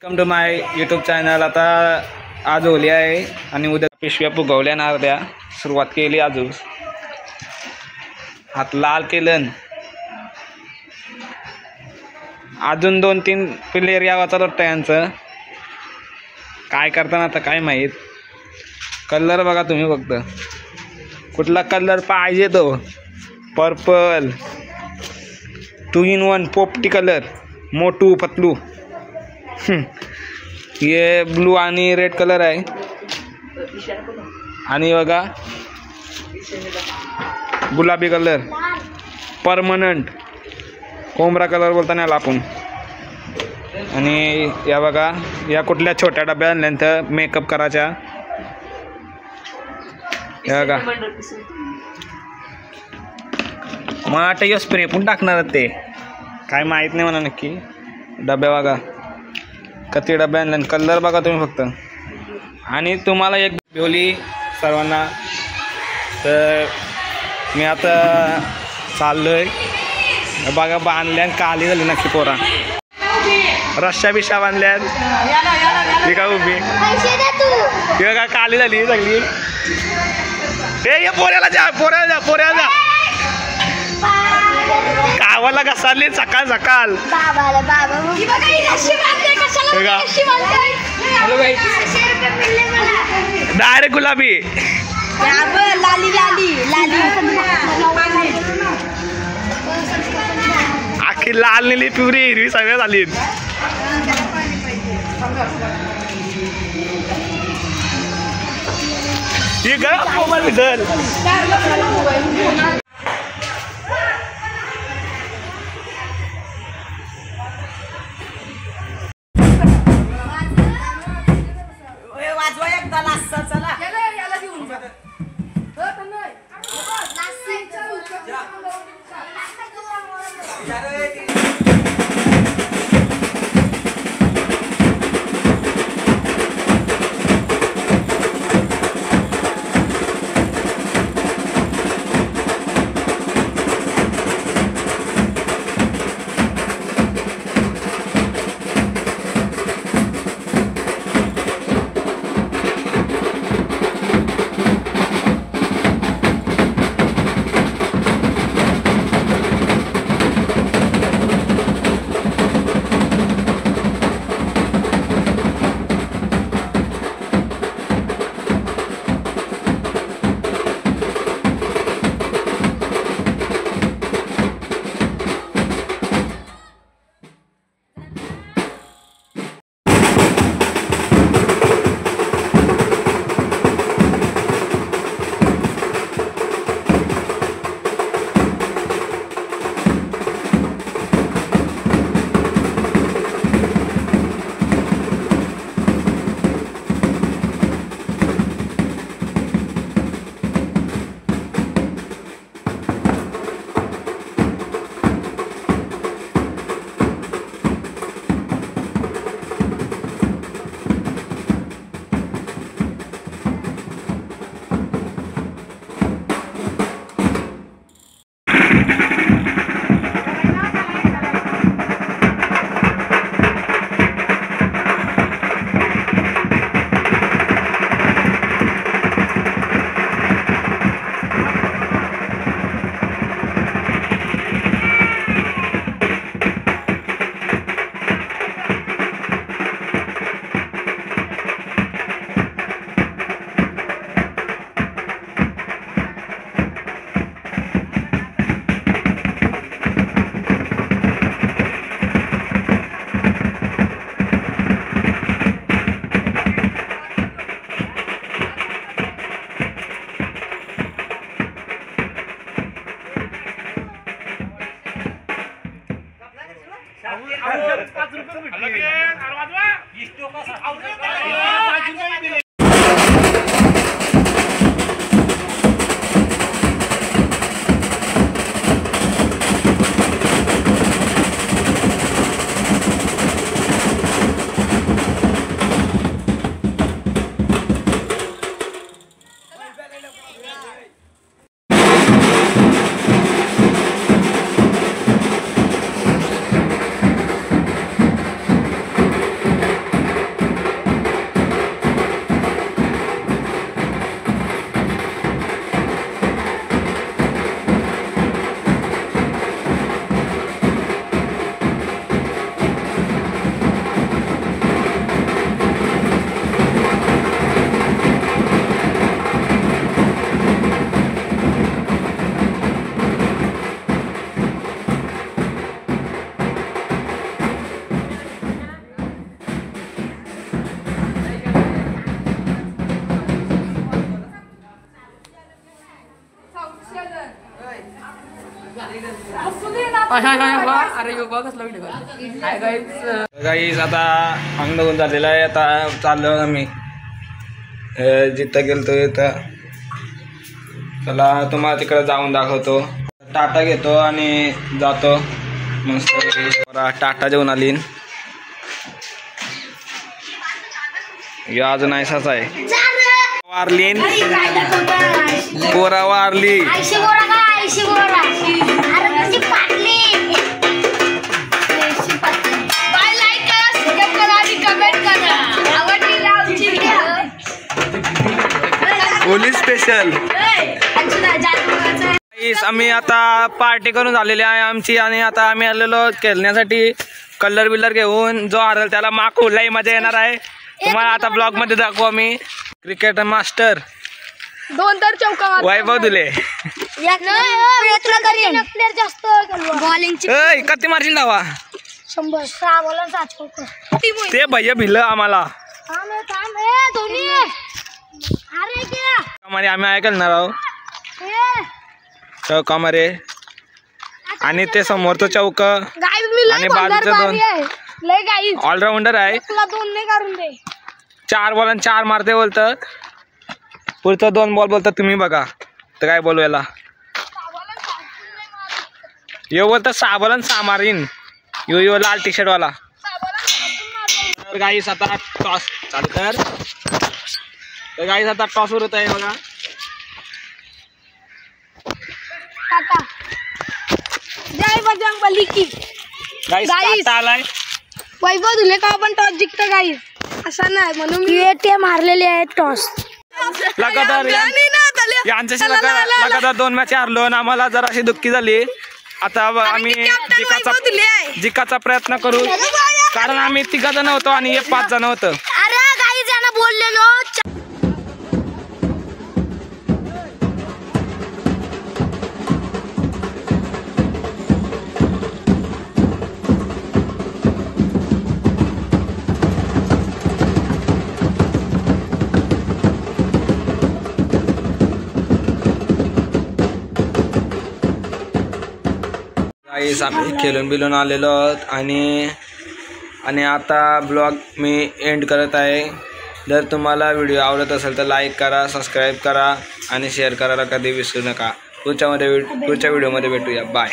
Welcome to my YouTube channel. आता आज Holy आहे आणि उद्या पिशव्या फुगवल्या ना अर्ध्या सुरुवात केली। अजून हात लाल केलं, अजून 2-3 प्लेयर यावाचा वाटतं यांचं काय करताना आता काय माहीत। कलर बघा तुम्ही, फक्त कुठला कलर पाहिजे तो पर्पल 2 in 1 पोपटी कलर मोटू पतलू। ये ब्लू आणि रेड कलर आहे आणि बघा गुलाबी कलर परमनंट कोंबरा कलर बोलताना याला आपण। आणि या बघा या कुठल्या छोट्या डब्या आणल्यानंतर मेकअप करायच्या। हे बघा मग आता यो स्प्रे पण टाकणार ते काय माहीत नाही मला नक्की। डब्या बघा किती डब्या आणल्या, कलर बघा तुम्ही फक्त। आणि तुम्हाला एक भेवली सर्वांना, तर मी आता चाललोय बघा बांधल्या काली झाली नक्की पोरा रश्या बिशा बांधल्यात ती का उभी ती बघा काली झाली सगळी। हे पोऱ्याला जा गावाला घसारली सकाळ सकाळ। डायरेक्ट गुलाबी लाली लाली लाली आखी लाल नेली पिवरी हिरवी सगळ्या झाली। ही गल गाईस आता अंग होऊन झालेला आहे. आता चाललो आम्ही जिथं गेलतो तिथं. चला तुम्हाला तिकडे जाऊन दाखवतो. टाटा घेतो आणि जातो मस्त. टाटा जेवण आली. अजून ऐसाच आहे. वारली पोरा वारली. Police special. आम्ही आता पार्टी करून झालेली आहे आमची आणि आता आम्ही आलेलो खेळण्यासाठी. कलर बिलर घेऊन जो हरल त्याला माखू लई मजा येणार आहे. तुम्हाला आता ब्लॉग मध्ये दाखवू आम्ही. क्रिकेट मास्टर 2 तर चौका वैभव दुले. कधी मारशील धावा 100 ते भैया भिलं आम्हाला. आम्ही ऐकणार आहोत चौका मारे आणि ते समोरचं चौक आणि बाजूचं 2 ऑलराऊंडर आहे. 4 बॉल 4 मारते बोलतं. पुढचं 2 बॉल बोलतात तुम्ही बघा. तर काय बोलू याला यो बोलतं 6 बॉल 6 मारीन. यो लाल टी शर्ट वाला. तर गाईस आता टॉस चालू कर. तर गाईस आता टॉस वर होत आहे बघा. जय बजरंगबली की. गाईस टाटा आलाय. वैभव धुले का आपण टॉस जिंकतो गाईस असं नाही म्हणून ते मारलेले आहेत टॉस. लगातार यांच्याशी लगातार 2 मॅच हारलो आणि आम्हाला जराशी दुःखी झाली. आता आम्ही जिकाचा प्रयत्न करू कारण आम्ही 3 जण होतो आणि हे 5 जण होतं. अरे काही जण बोललेलो. आम्ही खेळून बिलून आलेलो आहोत आणि आता ब्लॉग मी एंड करत आहे. जर तुम्हाला व्हिडिओ आवडत असेल तर लाईक करा, सबस्क्राईब करा आणि शेअर करायला कधी विसरू नका. पुढच्या व्हिडिओमध्ये भेटूया. बाय.